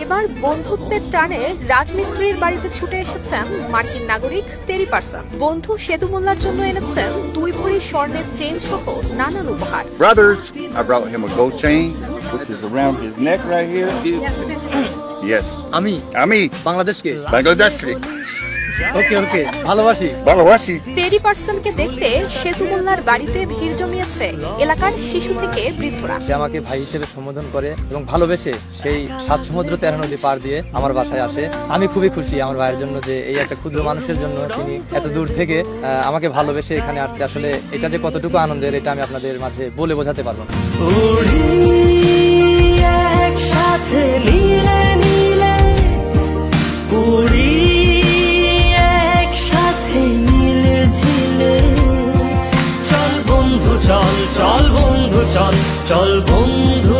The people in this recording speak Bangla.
এবার বন্ধুত্বের টানে রাজমিস্ত্রির বাড়িতে ছুটে এসেছেন মার্কিন নাগরিক টেরি পারসন। বন্ধু সেতু মোল্লার জন্য এনেছেন 2 ভরি স্বর্ণের চেইন সহ নানান উপহার। Brothers, I brought him a gold chain, which is around his neck right here. Yes. আমি বাংলাদেশকে বাংলাদেশি। ওকে ভালোবাসি। টেরি পারসনকে দেখতে সেতু মোল্লার বাড়িতে ভিড় জমিয়েছে এলাকার শিশু থেকে বৃদ্ধরা। সে আমাকে ভাই হিসেবে সম্বোধন করে এবং ভালোবেসে সেই 7 সমুদ্র 13 নদী পার দিয়ে আমার বাসায় আসে। আমি খুবই খুশি আমার ভাইয়ের জন্য যে এই একটা ক্ষুদ্র মানুষের জন্য তিনি এত দূর থেকে আমাকে ভালোবেসে এখানে আসছে। আসলে এটা যে কতটুকু আনন্দের এটা আমি আপনাদের মাঝে বলে বোঝাতে পারবো না। একসাথে নীলে নীলে উড়ি, একসাথে নীলে ঝিলে, চল বন্ধু চল, চল বন্ধু চল, চল বন্ধু